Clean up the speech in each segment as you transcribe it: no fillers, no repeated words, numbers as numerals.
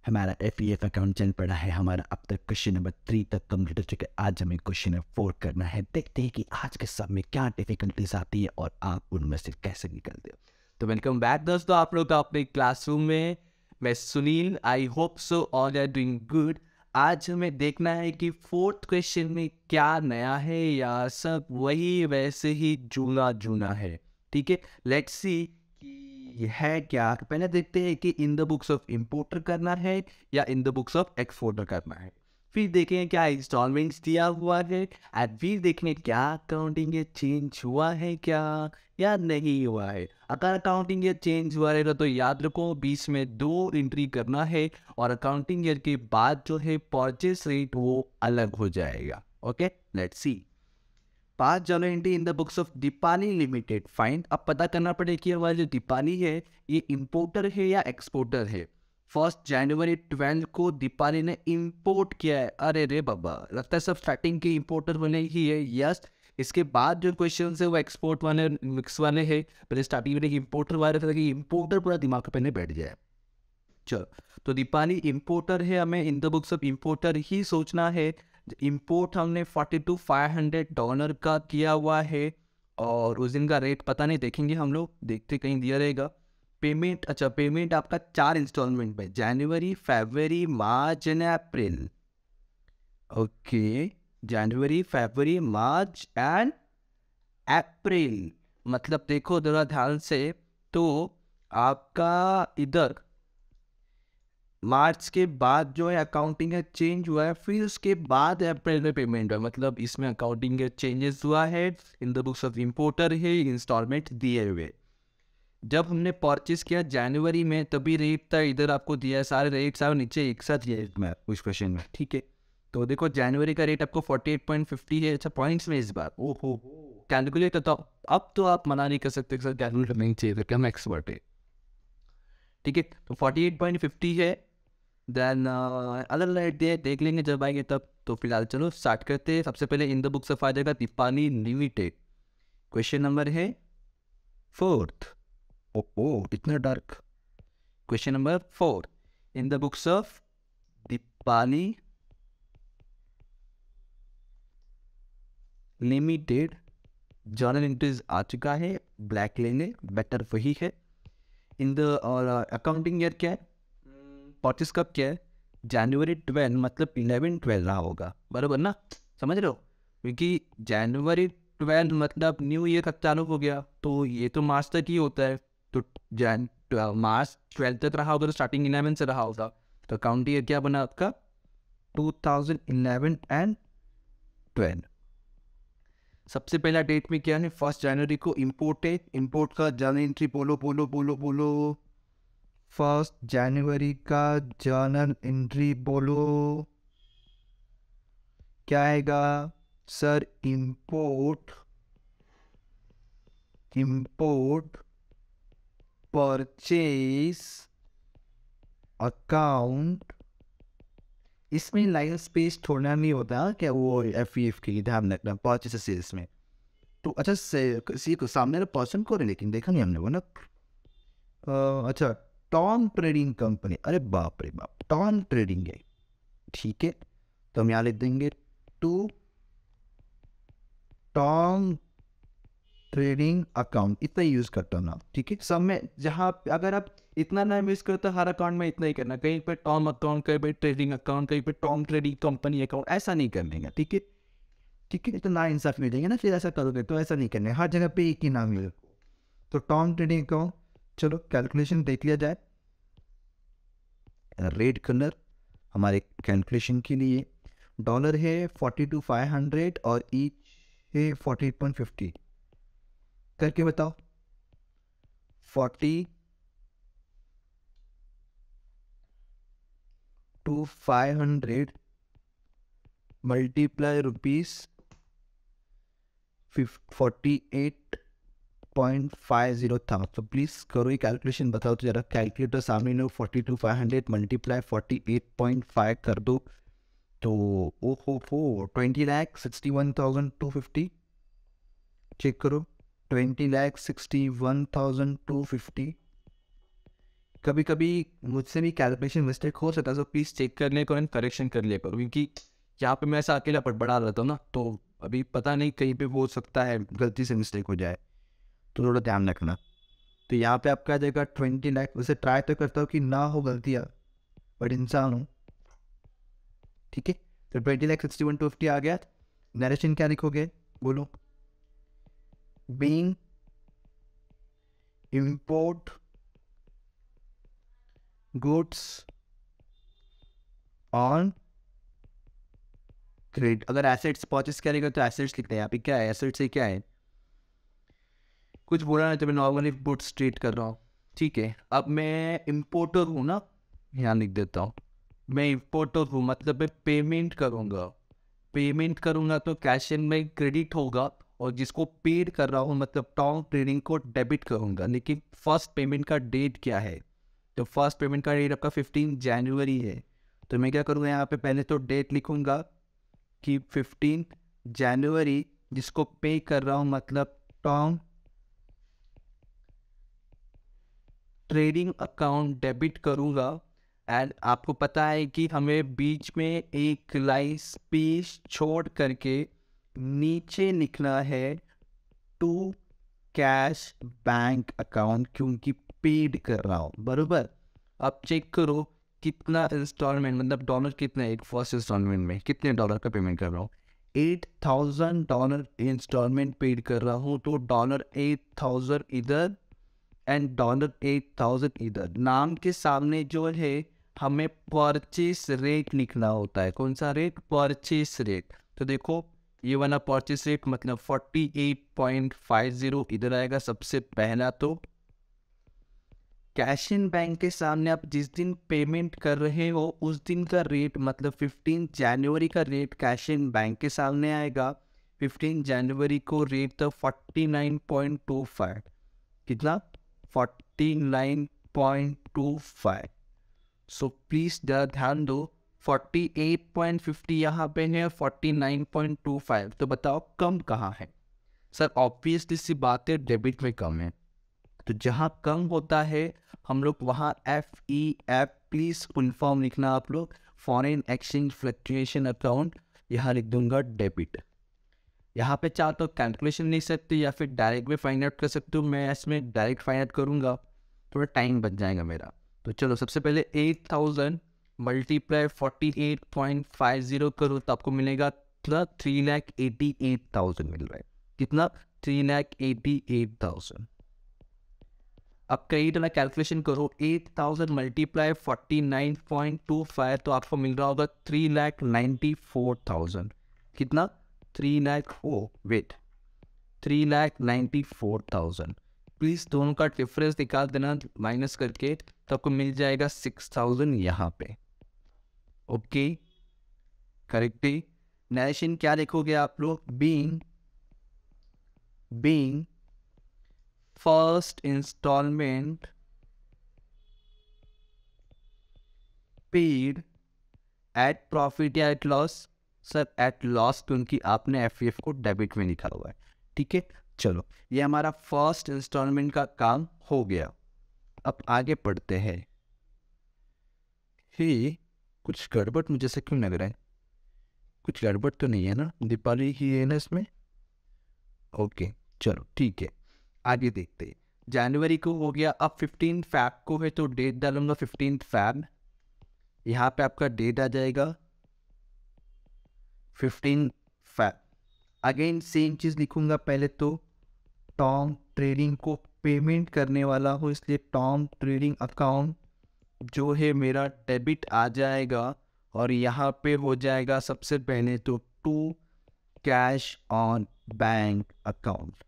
हमारा F account चल पड़ा है। हमारा अब तक क्वेश्चन नंबर 3 तक कंप्लीट हो चुका है। आज हमें क्वेश्चन नंबर 4 करना है। देखते हैं कि आज के सब में क्या डिफिकल्टीज आती है और आप उनमें से कैसे निकलते हो। तो वेलकम बैक दोस्तों, आप लोग अपने क्लासरूम में। मैं Sunil, I hope so all are doing good. आज हमें देखना है कि फोर्थ क्वेश्चन में क्या नया है या सब वही वैसे ही जूना जूना है। ठीक है, लेट्स सी कि है क्या। पहले देखते हैं कि इन द बुक्स ऑफ इंपोर्टर करना है या इन द बुक्स ऑफ एक्सपोर्टर करना है। फिर देखें क्या इंस्टॉलमेंट्स दिया हुआ है एंड फिर देखें क्या अकाउंटिंग चेंज हुआ है क्या या नहीं हुआ है। अगर अकाउंटिंग ईयर चेंज हुआ रहेगा तो याद रखो 20 में 2 एंट्री करना है और अकाउंटिंग ईयर के बाद जो है परचेस रेट वो अलग हो जाएगा। Okay, let's see. 5 journal entry in the books of Deepali limited find. अब पता करना पड़ेगा कि हमारा जो दीपाली है ये इंपोर्टर है या एक्सपोर्टर है। 1 जनवरी 12 को दीपाली ने इंपोर्ट किया है। अरे रे बाबा, लगता है सब स्टार्टिंग के इंपोर्टर वाले ही है। यस, इसके बाद जो क्वेश्चन है वो एक्सपोर्ट वाले मिक्स वाले है। पहले स्टार्टिंग में इंपोर्टर वाले थे कि इंपोर्टर पूरा दिमाग पे बैठ जाए। चलो, तो दीपाली इंपोर्टर है, हमें in the books of importer ही सोचना है। इंपोर्ट हमने $42,500 का किया हुआ है और उस दिन का रेट पता नहीं, देखेंगे हम लोग, देखते कहीं दिया रहेगा। पेमेंट, अच्छा पेमेंट आपका 4 इंस्टॉलमेंट में, जनवरी, फरवरी, मार्च एंड अप्रैल। ओके, जनवरी, फरवरी, मार्च एंड अप्रैल। मतलब देखो जरा ध्यान से, तो आपका इधर मार्च के बाद जो है अकाउंटिंग है चेंज हुआ है, फिर उसके बाद अप्रैल में पेमेंट हुआ। मतलब इसमें अकाउंटिंग है चेंजेस हुआ है। In the books of importer है इंस्टॉलमेंट दिए हुए। जब हमने परचेस किया जनवरी में तभी रेट था, इधर आपको दिया है सारे रेट सारे नीचे एक साथ दिया है उस क्वेश्चन में। ठीक है, तो देखो जनवरी का रेट आपको 48.50 है। अच्छा पॉइंट्स में इस बार ओहो कैलकुलेट, तो अब तो आप मना नहीं कर सकते सर, कैलकुलेट नहीं चाहिए, तो हम एक्सपर्ट है। ठीक है, तो 48.50 है। देन अलग लाइट दे देख लेंगे जब आएंगे तब। तो फिलहाल चलो स्टार्ट करते हैं। सबसे पहले इन द बुक्स ऑफ आ जाएगा दीपाली लिमिटेड। क्वेश्चन नंबर है 4th। ओ इतना dark. Question number 4 in the books of Deepali limited. Journal entries आ चुका है, ब्लैक लेंगे बेटर वही है। इन द और अकाउंटिंग ईयर क्या है, परचेस कब क्या है, जनवरी 12, मतलब 11/12 रहा होगा, बराबर ना, समझ रहे हो। क्योंकि जनवरी 12 मतलब न्यू ईयर कब चालू हो गया, तो ये तो मार्च तक ही होता है। तो मार्च 12 तक रहा होगा, तो स्टार्टिंग 11 से रहा होगा। तो अकाउंट ईयर क्या बना आपका 2011 एंड 12। सबसे पहला डेट में क्या है, 1 जनवरी को इम्पोर्ट है। इम्पोर्ट का जर्नल एंट्री बोलो बोलो बोलो बोलो। 1 जनवरी का जर्नल एंट्री बोलो, क्या आएगा सर, इंपोर्ट परचेस अकाउंट। इसमें लाइन स्पेस छोड़ना नहीं होता क्या, वो एफ की ध्यान रखना परचेस सेल्स में। तो अच्छा किसी को सामने वाला पर्सन को रहे, लेकिन देखा नहीं हमने वो ना। अच्छा, टॉम ट्रेडिंग कंपनी, अरे बाप रे बाप, टॉम ट्रेडिंग है। ठीक है, तो हम यहाँ लिख देंगे टू टॉम ट्रेडिंग अकाउंट, इतना यूज करता हूँ ना। ठीक है, सब में जहाँ अगर आप इतना नाम यूज करते हो हर अकाउंट में इतना ही करना, कहीं पे टॉम अकाउंट, कहीं पे ट्रेडिंग अकाउंट, कहीं पे टॉम ट्रेडिंग कंपनी अकाउंट, ऐसा नहीं करने का। ठीक है, ठीक है, तो ना इंसाफ मिलेगा ना, फिर ऐसा करोगे तो ऐसा नहीं करना है, हर जगह पे एक ही नाम मिले। तो टॉम ट्रेडिंग अकाउंट, चलो कैलकुलेशन देख लिया जाए। रेड कलर हमारे कैलकुलेशन के लिए, डॉलर है 42,500 और ईच है 48.50। करके बताओ, 42,500 मल्टीप्लाई रुपीज 48.50 था। तो प्लीज करो ये कैलकुलेशन, बताओ तो जरा, कैलकुलेटर सामने लो। 42,500 मल्टीप्लाई 48.5 कर दो, तो ओ हो 20,61,250। चेक करो, 20,61,250 कभी कभी मुझसे भी कैलकुलेशन मिस्टेक हो सकता है, तो प्लीज़ चेक कर ले करो एंड करेक्शन कर लिया करो, क्योंकि यहाँ पे मैं ऐसा अकेला पढ़ा रहा था ना, तो अभी पता नहीं कहीं पे हो सकता है गलती से मिस्टेक हो जाए, तो थोड़ा ध्यान रखना। तो यहाँ पे आपका आ जाएगा 20 लाख। वैसे ट्राई तो करता हूँ कि ना हो गलतियाँ, बट इंसान हूँ, ठीक है। तो 20,61,250 आ गया। नरेशन क्या लिखोगे, बोलो। Being import goods on credit. अगर एसेट्स परचेस करेगा तो एसेट्स लिखते हैं। यहाँ पे क्या है, एसेट्स से क्या है, कुछ बोला नहीं तो मैं नॉर्मली गुड्स ट्रीट कर रहा हूँ, ठीक है। अब मैं इम्पोर्टर हूँ ना, यहाँ लिख देता हूँ, मैं इम्पोर्टर हूँ मतलब मैं पेमेंट करूँगा। पेमेंट करूँगा तो कैश इन में क्रेडिट होगा, और जिसको पेड कर रहा हूँ मतलब टोंग ट्रेडिंग को डेबिट करूँगा। लेकिन फर्स्ट पेमेंट का डेट क्या है, तो फर्स्ट पेमेंट का डेट आपका 15 जनवरी है। तो मैं क्या करूँगा, यहाँ पे पहले तो डेट लिखूँगा कि 15 जनवरी, जिसको पे कर रहा हूँ मतलब टोंग ट्रेडिंग अकाउंट डेबिट करूँगा। एंड आपको पता है कि हमें बीच में एक लाइन स्पेस छोड़ करके नीचे लिखना है टू कैश बैंक अकाउंट, क्योंकि पेड कर रहा हूँ, बरोबर। अब चेक करो कितना इंस्टॉलमेंट, मतलब डॉलर कितना है, एक फर्स्ट इंस्टॉलमेंट में कितने डॉलर का पेमेंट कर रहा हूँ, $8,000 इंस्टॉलमेंट पेड कर रहा हूँ। तो $8,000 इधर एंड $8,000 इधर। नाम के सामने जो है हमें परचेस रेट लिखना होता है। कौन सा रेट, परचेस रेट। तो देखो ये वाला परचेस रेट मतलब 48.50 इधर आएगा सबसे पहला। तो कैश इन बैंक के सामने आप जिस दिन पेमेंट कर रहे हो उस दिन का रेट मतलब 15 जनवरी का रेट कैश इन बैंक के सामने आएगा। 15 जनवरी को रेट था 49.25, कितना, 49.25। सो प्लीज ध्यान दो, 48.50 यहाँ पे है, 49.25। तो बताओ कम कहाँ है। सर ऑब्वियसली सी बात है, डेबिट में कम है। तो जहाँ कम होता है हम लोग वहाँ FEF, प्लीज फुल फॉर्म लिखना आप लोग, फॉरेन एक्सचेंज फ्लक्चुएशन अकाउंट, यहाँ लिख दूंगा डेबिट। यहाँ पे चाहो तो कैलकुलेशन लिख सकते हो या फिर डायरेक्ट में फाइंड आउट कर सकते हो। मैं इसमें डायरेक्ट फाइंड आउट करूँगा, थोड़ा टाइम बच जाएगा मेरा। तो चलो सबसे पहले 8,000 मल्टीप्लाई 48.50 करो तो आपको मिलेगा 3,88,000 मिल रहा है। कितना, 3,88,000। अब कई तरह कैलकुलेशन करो, 8,000 मल्टीप्लाई 49.25 तो आपको मिल रहा होगा 3,94,000। कितना, 3,94,000। प्लीज दोनों का डिफरेंस निकाल देना माइनस करके, तो आपको मिल जाएगा 6,000 यहाँ पे। Okay, correctly. नरेशन क्या लिखोगे आप लोग, being first installment paid at profit या at loss. Sir at loss, क्योंकि आपने FEF को डेबिट में लिखा हुआ है, ठीक है। चलो ये हमारा फर्स्ट इंस्टॉलमेंट का काम हो गया। अब आगे पढ़ते हैं। ही कुछ गड़बड़ मुझे से क्यों लग रहा है, कुछ गड़बड़ तो नहीं है ना, दीपावली ही है ना इसमें। ओके चलो ठीक है, आगे देखते हैं। जनवरी को हो गया, अब 15 फैब को है तो डेट डालूंगा 15 फैब। यहाँ पे आपका डेट आ जाएगा 15 फैब। अगेन सेम चीज़ लिखूंगा, पहले तो टॉम ट्रेडिंग को पेमेंट करने वाला हूँ, इसलिए टॉम ट्रेडिंग अकाउंट जो है मेरा डेबिट आ जाएगा। और यहाँ पे हो जाएगा सबसे पहले तो to cash on bank account.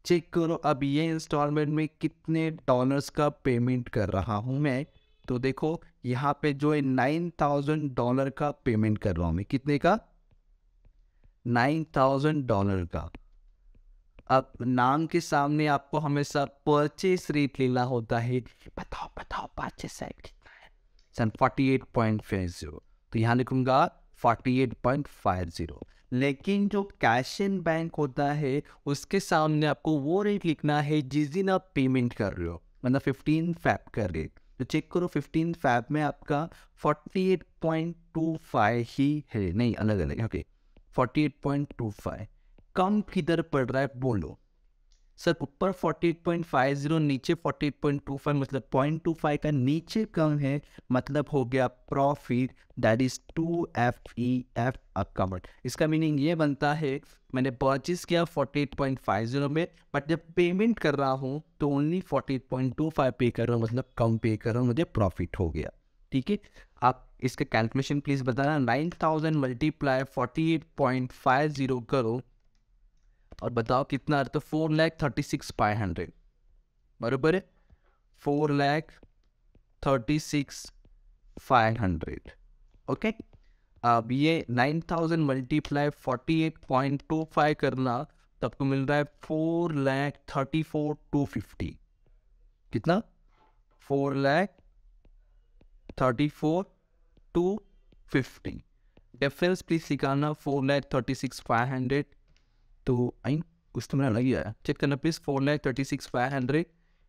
Check करो अब ये इंस्टॉलमेंट में कितने डॉलर्स का पेमेंट कर रहा हूँ मैं। तो देखो यहाँ पे जो है $9,000 का पेमेंट कर रहा हूँ मैं। कितने का, $9,000 का। अब नाम के सामने आपको हमेशा परचेस रेट लेना होता है। बताओ बताओ परचेस रेट कितना है सर, 48.50। तो यहाँ लिखूंगा 48.50। लेकिन जो कैश इन बैंक होता है उसके सामने आपको वो रेट लिखना है जिस दिन आप पेमेंट कर रहे हो। मतलब 15 फैब का रेट। तो चेक करो 15 फैब में आपका 48.25 ही है, नहीं अलग अलग, ओके 48.25। कम किधर पड़ रहा है बोलो सर? ऊपर 48.50, नीचे 48.25, मतलब 0.25 का नीचे कम है, मतलब हो गया profit, that is 2FEF account. इसका मीनिंग ये बनता है मैंने परचेज किया 48.50 में, बट जब पेमेंट कर रहा हूँ तो ओनली 48.25 पे कर रहा हूँ, मतलब कम पे कर रहा हूँ, मुझे प्रॉफिट हो गया। ठीक है, आप इसका कैलकुलेशन प्लीज बताना। 9000 मल्टीप्लाई 48.50 करो और बताओ कितना, तो 4,36,500 बराबर है, 4,36,500। ओके, अब ये 9000 मल्टीप्लाई 48.25 करना, तब को मिल रहा है 4,34,250। कितना? 4,34,250। डिफरेंस प्लीज निकालना, 4,36,500 तो आई कुछ तो मेरा लग गया है, चेक करना प्लीज। 4,36,500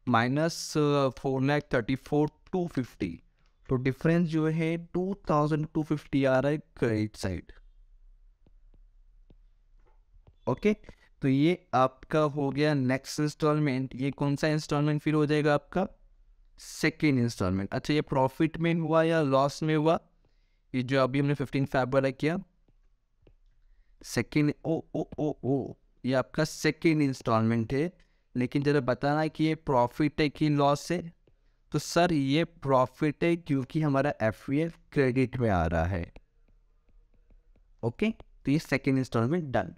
माइनस 4,34,250, तो डिफरेंस जो है 2,250 आ रहा है क्रेडिट साइड। ओके, तो ये आपका हो गया नेक्स्ट इंस्टॉलमेंट। ये कौन सा इंस्टॉलमेंट फिर हो जाएगा आपका? Second instalment. अच्छा, ये प्रॉफिट में हुआ या लॉस में हुआ? ये जो अभी हमने 15 फरवरी किया, सेकेंड, ओ ये आपका सेकेंड इंस्टॉलमेंट है। लेकिन जरा बताना कि ये प्रॉफिट है कि लॉस है? तो सर ये प्रॉफिट है, क्योंकि हमारा FVF क्रेडिट में आ रहा है। ओके, तो ये second instalment done.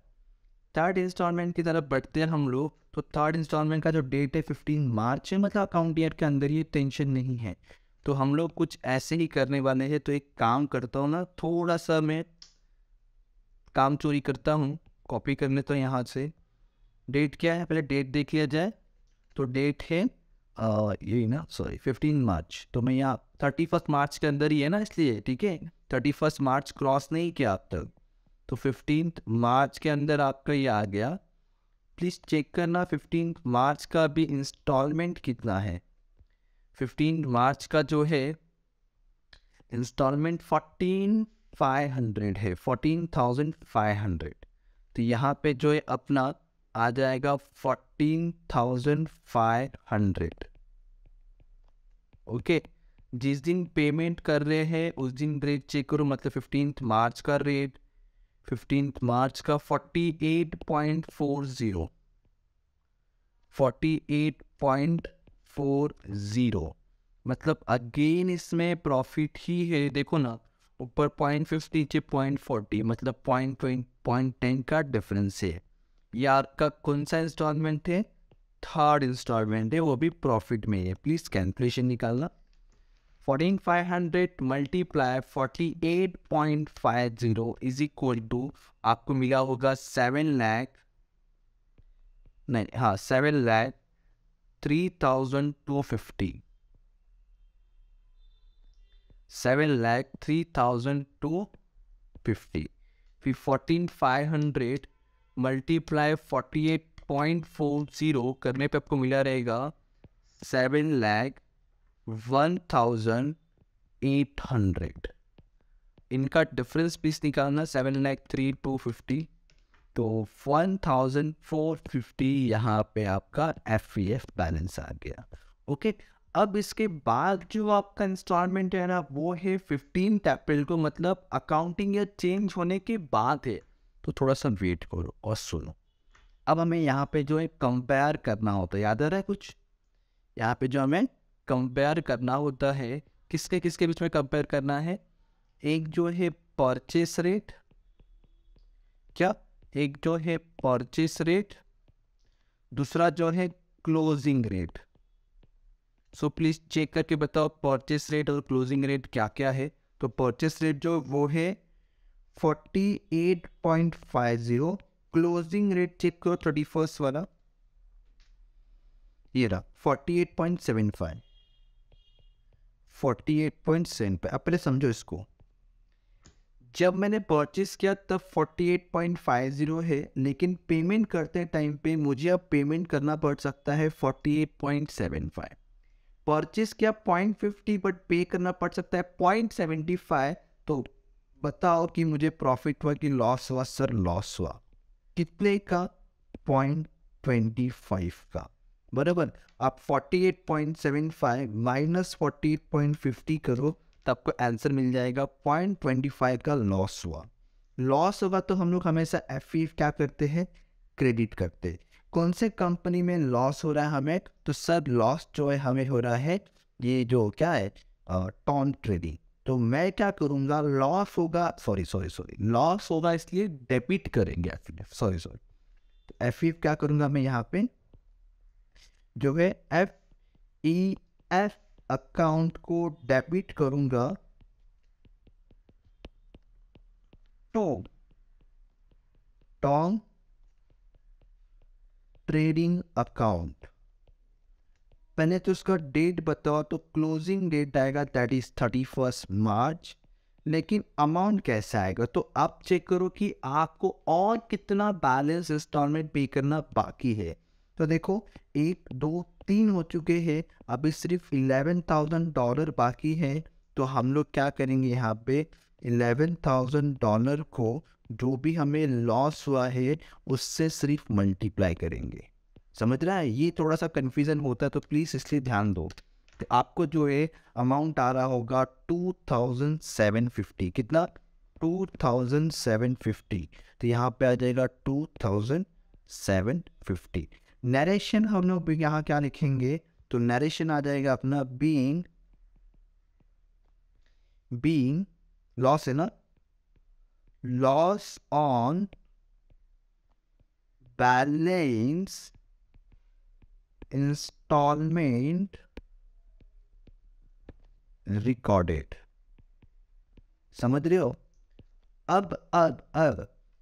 Third instalment की तरफ बढ़ते हैं हम लोग। तो थर्ड इंस्टॉलमेंट का जो डेट है 15 मार्च है, मतलब अकाउंट ईयर के अंदर, ये टेंशन नहीं है। तो हम लोग कुछ ऐसे ही करने वाले हैं। तो एक काम करता हूँ ना, थोड़ा सा मैं काम चोरी करता हूँ, कॉपी करने तो यहाँ से। डेट क्या है, पहले डेट देख लिया जाए। तो डेट है यही ना, सॉरी 15 मार्च। तो मैं यहाँ 31 मार्च के अंदर ही है ना, इसलिए ठीक है। 31 मार्च क्रॉस नहीं किया अब तक, तो 15 मार्च के अंदर आपका ये आ गया। प्लीज़ चेक करना 15 मार्च का भी इंस्टॉलमेंट कितना है। 15 मार्च का जो है इंस्टॉलमेंट 14,500 है, 14,500। तो यहाँ पे जो है अपना आ जाएगा 14,500। ओके, जिस दिन पेमेंट कर रहे हैं उस दिन रेट चेक करो, मतलब 15 मार्च का रेट, 15 मार्च का 48.40, 48.40, मतलब अगेन इसमें प्रॉफिट ही है। देखो ना, ऊपर 0.50 नीचे 0.40, मतलब 0.10 का डिफरेंस है। ये आपका कौन सा इंस्टॉलमेंट है? थर्ड इंस्टॉलमेंट है, वो भी प्रॉफिट में है। प्लीज कैलकुलेशन निकालना। 14,500 मल्टीप्लाई 48.50 इज इक्वल टू, आपको मिला होगा 7,03,250, 7,03,250। फिर 14,500 मल्टीप्लाई 48.40 करने पे आपको मिला रहेगा 7,01,800। इनका डिफरेंस पीस निकालना, 7,03,250, तो 1,450 यहाँ पे आपका FVF बैलेंस आ गया। ओके, अब इसके बाद जो आपका इंस्टॉलमेंट है ना, वो है 15 अप्रैल को, मतलब अकाउंटिंग ईयर चेंज होने के बाद है। तो थोड़ा सा वेट करो और सुनो। अब हमें यहाँ पे जो है कंपेयर करना होता है, याद आ रहा है कुछ? यहाँ पे जो हमें कंपेयर करना होता है, किसके किसके बीच में कंपेयर करना है? एक जो है परचेस रेट, क्या? एक जो है परचेस रेट, दूसरा जो है closing rate. So please check करके बताओ परचेस रेट और क्लोजिंग रेट क्या क्या है। तो परचेस रेट जो वो है 48.50, क्लोजिंग रेट चेक करो 31 वाला, ये रहा 48.75, 48.75। अब पहले समझो इसको, जब मैंने परचेस किया तब 48.50 है, लेकिन पेमेंट करते टाइम पे मुझे अब पेमेंट करना पड़ सकता है 48.75। परचेज किया 0.50 बट पे करना पड़ सकता है 0.75। तो बताओ कि मुझे प्रॉफिट हुआ कि लॉस हुआ? सर लॉस हुआ। कितने का? 0.25 का। बराबर। आप 48.75 माइनस 48.50 करो तो आपको आंसर मिल जाएगा 0.25 का लॉस हुआ। लॉस होगा तो हम लोग हमेशा एफ क्या करते हैं? क्रेडिट करते हैं। कौन से कंपनी में लॉस हो रहा है हमें? तो सर लॉस जो है हमें हो रहा है ये जो क्या है, टॉन ट्रेडिंग। तो मैं क्या करूँगा? लॉस होगा, सॉरी लॉस होगा इसलिए डेबिट करेंगे एफ, सॉरी एफ क्या करूँगा मैं यहाँ पे जो है एफ ई एफ अकाउंट को डेबिट करूँगा तो टॉन ट्रेडिंग अकाउंट। पहले तो उसका डेट बताओ, तो क्लोजिंग डेट आएगा दैट इज 31 मार्च। लेकिन अमाउंट कैसा आएगा? तो आप चेक करो कि आपको और कितना बैलेंस इंस्टॉलमेंट पे करना बाकी है। तो देखो 1 2 3 हो चुके हैं, अभी सिर्फ $11,000 बाकी है। तो हम लोग क्या करेंगे यहाँ पे $11,000 को जो भी हमें लॉस हुआ है उससे सिर्फ मल्टीप्लाई करेंगे। समझ रहा है? ये थोड़ा सा कन्फ्यूजन होता है तो प्लीज़ इसलिए ध्यान दो। तो आपको जो है अमाउंट आ रहा होगा 2750। कितना? 2750। तो यहाँ पे आ जाएगा 2750। नरेशन हम लोग यहाँ क्या लिखेंगे? तो नरेशन आ जाएगा अपना बीइंग लॉस है ना, loss on balance instalment recorded. समझ रहे हो? अब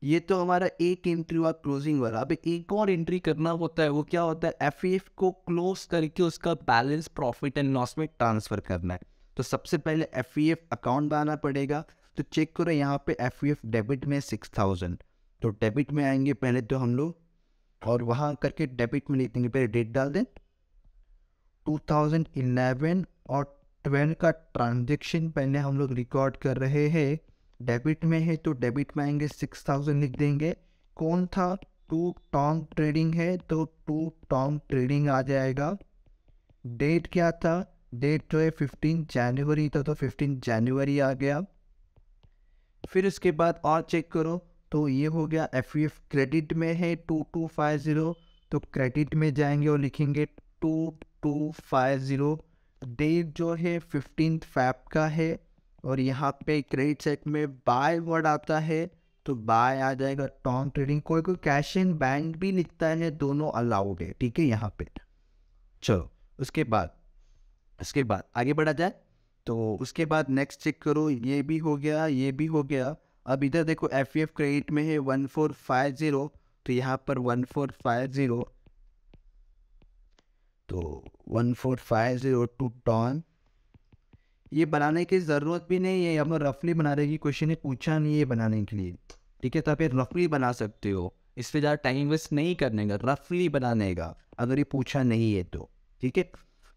ये तो हमारा एक एंट्री हुआ क्लोजिंग वाला। अब एक और एंट्री करना होता है, वो क्या होता है? एफ को क्लोज करके उसका बैलेंस प्रॉफिट एंड लॉस में ट्रांसफर करना है। तो सबसे पहले एफ अकाउंट बनाना पड़ेगा। तो चेक करो यहाँ पे एफ डेबिट में 6000। तो डेबिट में आएंगे पहले तो हम लोग, और वहाँ करके डेबिट में लिख देंगे, पहले डेट डाल दें 2011 और 12 का ट्रांजेक्शन पहले हम लोग रिकॉर्ड कर रहे हैं। डेबिट में है तो डेबिट में आएंगे 6000 लिख देंगे। कौन था? टू टॉम ट्रेडिंग है तो टू टॉम ट्रेडिंग आ जाएगा। डेट क्या था? डेट जो है 15 जनवरी था तो 15 जनवरी आ गया। फिर उसके बाद और चेक करो तो ये हो गया एफ क्रेडिट में है 2250। तो क्रेडिट में जाएंगे और लिखेंगे 2250। डेट जो है 15 फैब का है, और यहाँ पे क्रेडिट सेट में बाय वर्ड आता है तो बाय आ जाएगा टॉन ट्रेडिंग। कोई कोई कैश एंड बैंक भी लिखता है, दोनों अलाउड है, ठीक है यहाँ पे। चलो उसके बाद आगे बढ़ा जाए। तो उसके बाद नेक्स्ट चेक करो, ये भी हो गया, ये भी हो गया। अब इधर देखो एफ क्रेडिट में है 1450। तो यहाँ पर 1450, तो 1450 टू टॉन। ये बनाने की ज़रूरत भी नहीं है, हम रफली बना रहे हैं। क्वेश्चन ने पूछा नहीं है बनाने के लिए, ठीक है? तो आप ये रफली बना सकते हो, इस पर ज़्यादा टाइम वेस्ट नहीं करने का, रफली बनाने का, अगर ये पूछा नहीं है तो, ठीक है?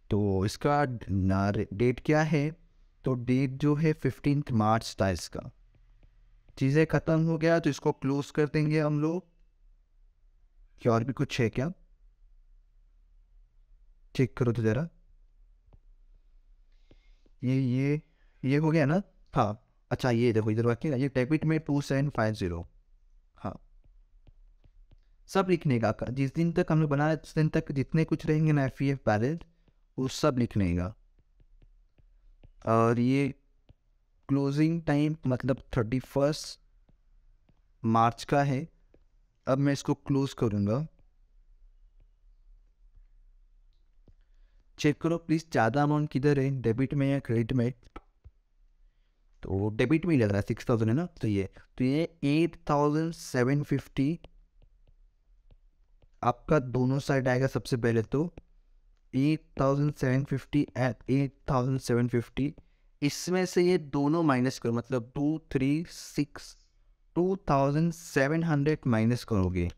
तो इसका डेट क्या है? तो डेट जो है 15 मार्च था इसका। चीज़ें ख़त्म हो गया तो इसको क्लोज कर देंगे हम लोग। क्या और भी कुछ है क्या? चेक करो तो ज़रा। ये हो गया ना? हाँ। अच्छा ये देखो इधर बाकी ना, ये डेबिट में 2750। हाँ, सब लिखने का, जिस दिन तक हम लोग बना रहे उस दिन तक जितने कुछ रहेंगे ना एफ बैलेंस, वो सब लिखने का। और ये क्लोजिंग टाइम मतलब 31 मार्च का है। अब मैं इसको क्लोज करूँगा। चेक करो प्लीज़, ज़्यादा अमाउंट किधर है, डेबिट में या क्रेडिट में? तो डेबिट में ही लग रहा है 6000 है ना। तो ये 8750 आपका दोनों साइड आएगा। सबसे पहले तो 8750 एंड 8750, इसमें से ये दोनों माइनस करो, मतलब 236 2700 माइनस करोगे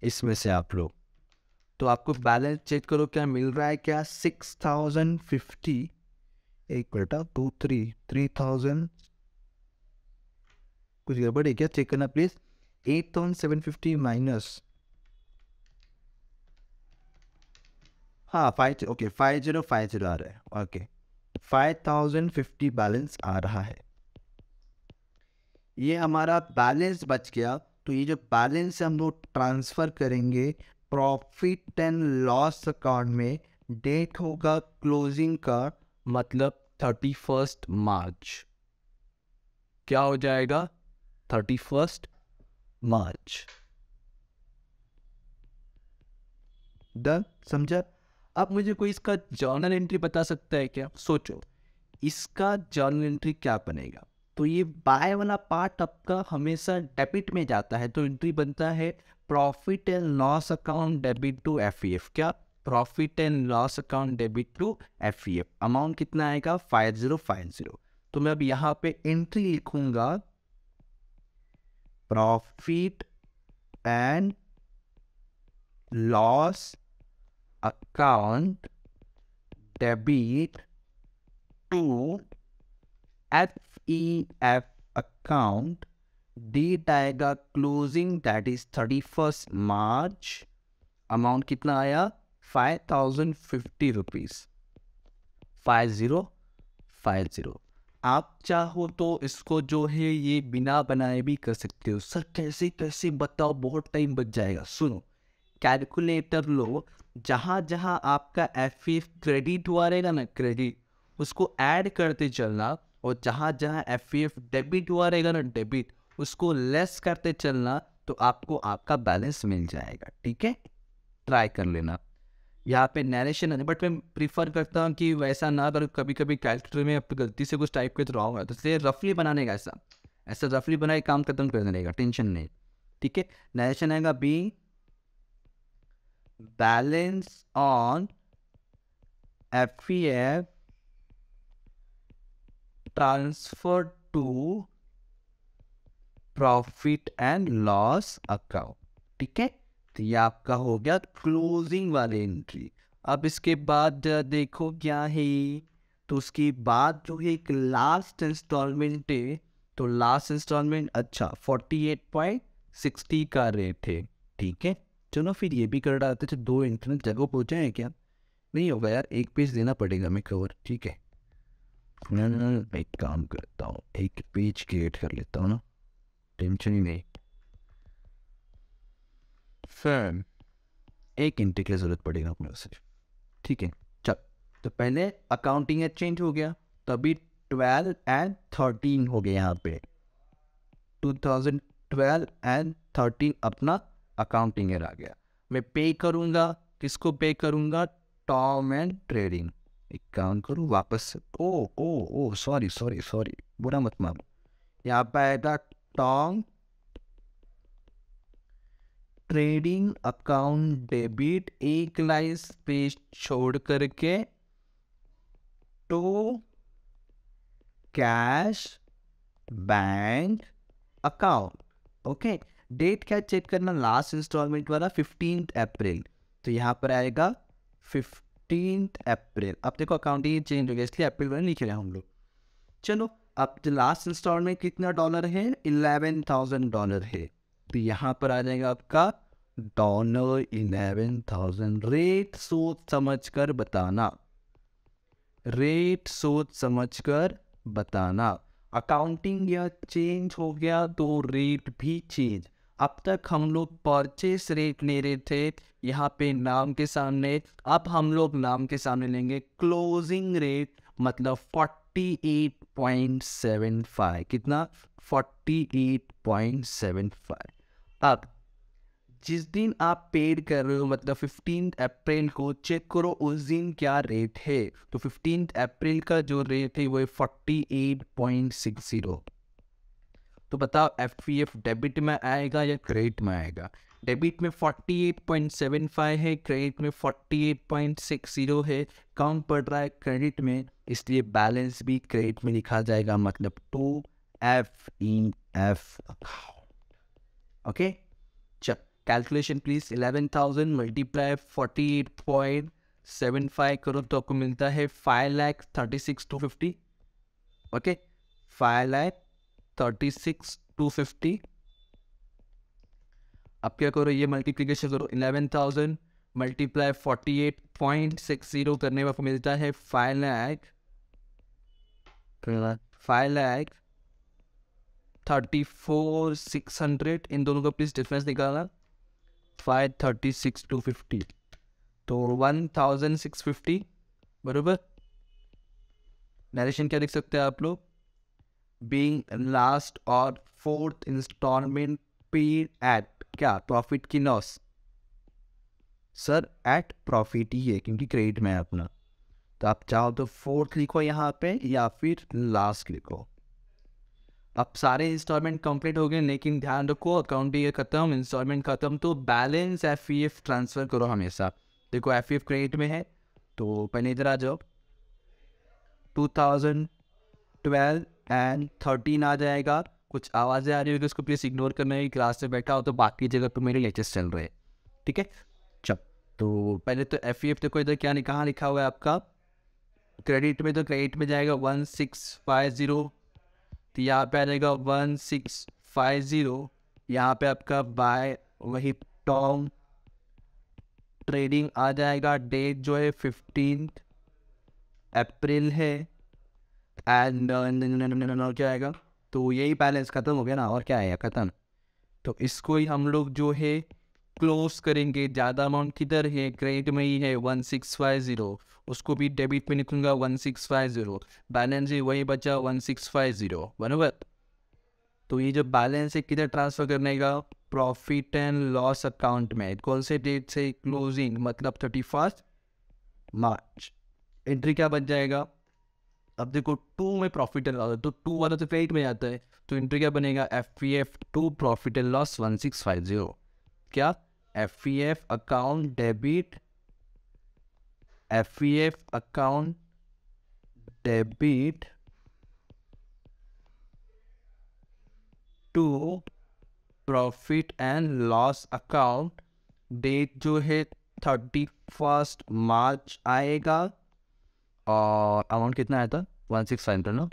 इसमें से आप लोग। तो आपको बैलेंस चेक करो क्या मिल रहा है, क्या 6050, एक बेटा 3000, कुछ गड़बड़ है क्या, चेक करना प्लीज। 8750 माइनस, हाँ 5, ओके 5050 आ रहा है, ओके 5050 बैलेंस आ रहा है। ये हमारा बैलेंस बच गया। तो ये जो बैलेंस हम लोग ट्रांसफर करेंगे प्रॉफिट एंड लॉस अकाउंट में। डेट होगा क्लोजिंग का, मतलब 31 मार्च। क्या हो जाएगा, 31 मार्च। डन, समझा। अब मुझे कोई इसका जर्नल एंट्री बता सकता है क्या? सोचो इसका जर्नल एंट्री क्या बनेगा। तो ये बाय वाला पार्ट आपका हमेशा डेबिट में जाता है, तो एंट्री बनता है profit and loss account debit to FEF. क्या, profit and loss account debit to FEF. Amount कितना आएगा, 5050। तो मैं अब यहाँ पे एंट्री लिखूंगा profit and loss account debit to F account. Date आएगा closing, that is 31 March. Amount कितना आया, 5050 रुपीज, 5050। आप चाहो तो इसको जो है ये बिना बनाए भी कर सकते हो। सर कैसे कैसे बताओ, बहुत टाइम बच जाएगा। सुनो, कैलकुलेटर लो, जहाँ जहाँ आपका एफईएफ क्रेडिट हुआ रहेगा ना, क्रेडिट, उसको ऐड करते चलना, और जहाँ जहाँ एफईएफ डेबिट हुआ रहेगा ना, डेबिट, उसको लेस करते चलना, तो आपको आपका बैलेंस मिल जाएगा। ठीक है, ट्राई कर लेना। यहाँ पे नरेशन है, बट मैं प्रीफर करता हूँ कि वैसा ना करो। कभी कभी कैलकुलेटर में अब गलती से कुछ टाइप के तो रॉन्ग है, तो इसलिए रफली बनाने का, ऐसा ऐसा रफली बनाए काम खत्म कर देने का, टेंशन नहीं। ठीक है, नरेशन आएगा be balance on FEF transfer to profit and loss account. ठीक है, तो ये आपका हो गया क्लोजिंग वाली एंट्री। अब इसके बाद देखो क्या है, तो उसके बाद जो है एक लास्ट इंस्टॉलमेंट है। तो लास्ट इंस्टॉलमेंट, अच्छा 48.60 का रेट है। ठीक है, चलो फिर ये भी कर डालते थे। 2 इंटरनेट जगह पहुंचे हैं क्या, नहीं होगा यार, एक पेज देना पड़ेगा मैं कवर। ठीक है, मैं एक काम करता हूँ, एक पेज क्रिएट कर लेता हूँ ना, टेंशन ही नहीं। फिर एक एंट्री की जरूरत पड़ेगा अपने उसे। ठीक है, चल, तो पहले अकाउंटिंग चेंज हो गया, तभी 12 एंड 13 हो गया। यहाँ पे 2012 एंड 13 अपना अकाउंटिंग ईयर आ गया। मैं पे करूँगा, किसको पे करूँगा, टॉम एंड ट्रेडिंग। एक काम करूँ वापस से, oh oh oh sorry sorry sorry, बुरा मत मानो। यहाँ पे आएगा टॉम ट्रेडिंग अकाउंट डेबिट, एक लाइन स्पेस छोड़ करके, to cash bank account. Okay, date क्या चेक करना, लास्ट इंस्टॉलमेंट वाला 15 अप्रैल। तो यहाँ पर आएगा 15 अप्रैल। अब देखो अकाउंटिंग चेंज हो गया, इसलिए अप्रैल वाला लिख रहे हैं हम लोग। चलो, अब लास्ट इंस्टॉलमेंट कितना डॉलर है, $11,000 है। तो यहाँ पर आ जाएगा आपका $11,000। रेट सोच समझ कर बताना, रेट सोच समझ कर बताना। अकाउंटिंग या चेंज हो गया तो रेट भी चेंज। अब तक हम लोग परचेस रेट ले रहे थे यहाँ पे नाम के सामने, अब हम लोग नाम के सामने लेंगे क्लोजिंग रेट, मतलब 48.75। कितना, 48.75। अब जिस दिन आप पेड कर रहे हो, मतलब 15 अप्रैल को, चेक करो उस दिन क्या रेट है। तो 15 अप्रैल का जो रेट है वो है 48.60। तो बताओ एफईएफ डेबिट में आएगा या क्रेडिट में आएगा। डेबिट में 48.75 है, क्रेडिट में 48.60 है। कम पड़ रहा है क्रेडिट में, इसलिए बैलेंस भी क्रेडिट में लिखा जाएगा, मतलब टू एफ अकाउंट। ओके, चल कैलकुलेशन प्लीज। 11,000 मल्टीप्लाई 48.75 करो तो आपको मिलता है 5,36,250। ओके, 5,36,250। अब क्या करो, ये मल्टीप्लीकेशन करो। 11,000 मल्टीप्लाई 48.60 करने में आपको मिलता है 5,34,600। इन दोनों का प्लीज डिफरेंस निकालना। 5,36,250 तो 1,650 बरोबर। नरेशन क्या लिख सकते हैं आप लोग? बीइंग लास्ट और फोर्थ इंस्टॉलमेंट पेड एट क्या, प्रॉफिट की लॉस? सर एट प्रॉफिट ही है क्योंकि क्रेडिट में है अपना, तो आप चाहो तो फोर्थ लिखो यहाँ पे या फिर लास्ट लिखो। अब सारे इंस्टॉलमेंट कंप्लीट हो गए, लेकिन ध्यान रखो अकाउंट ईयर खत्म, इंस्टॉलमेंट खत्म, तो बैलेंस एफईएफ ट्रांसफर करो हमेशा। देखो एफईएफ क्रेडिट में है तो पहले इधर आ जाओ, 2012 एंड 13 आ जाएगा। कुछ आवाज़ें आ रही होगी, उसको प्लीज़ इग्नोर करना है, क्लास में बैठा हो तो बाकी जगह पे मेरे लेक्चर्स चल रहे हैं, ठीक है। चल तो पहले तो एफईएफ देखो इधर क्या कहाँ लिखा हुआ है आपका क्रेडिट में, तो क्रेडिट में जाएगा 1650, तो यहाँ पे आ जाएगा 1650। यहाँ पे आपका बाय वही टॉम ट्रेडिंग आ जाएगा, डेट जो है 15 अप्रैल है, एंड क्या आएगा, तो यही बैलेंस खत्म हो गया ना, और क्या आएगा खत्म। तो इसको ही हम लोग जो है क्लोज करेंगे। ज़्यादा अमाउंट किधर है, क्रेडिट में ही है 1650, उसको भी डेबिट में निकलूंगा 1650, बैलेंस ही वही बचा 1650 बराबर। तो ये जो बैलेंस है किधर ट्रांसफर करने का, प्रॉफिट एंड लॉस अकाउंट में। कौन से डेट से, क्लोजिंग मतलब 31 मार्च। एंट्री क्या बच जाएगा, अब देखो 2 में प्रॉफिट एंड लॉस, तो 2 वाला तो क्रेडिट में आता है, तो एंट्री क्या बनेगा, एफईएफ 2 प्रॉफिट एंड लॉस 1650। क्या, FEF account debit, FEF account debit to profit and loss account, date जो है 31 मार्च आएगा, और अमाउंट कितना आया था 1650 ना,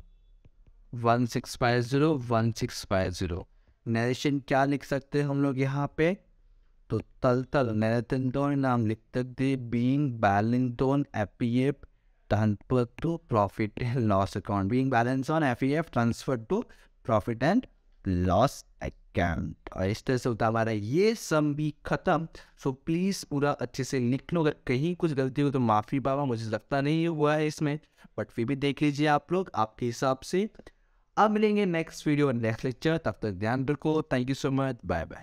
1650। नरेशन क्या लिख सकते हैं हम लोग यहाँ पे, तो तल नरेशन नाम लिख सकते, being balance on FEF transfer to profit and loss account, being balance on FEF transfer to profit and loss account. और इस तरह से होता हमारा ये सम भी खत्म। सो प्लीज़ पूरा अच्छे से लिख लो, अगर कहीं कुछ गलती हो तो माफ़ी पावा, मुझे लगता नहीं हुआ है इसमें, बट फिर भी देख लीजिए आप लोग आपके हिसाब से। अब मिलेंगे नेक्स्ट वीडियो नेक्स्ट लेक्चर, तब तक ध्यान रखो। Thank you so much, bye bye.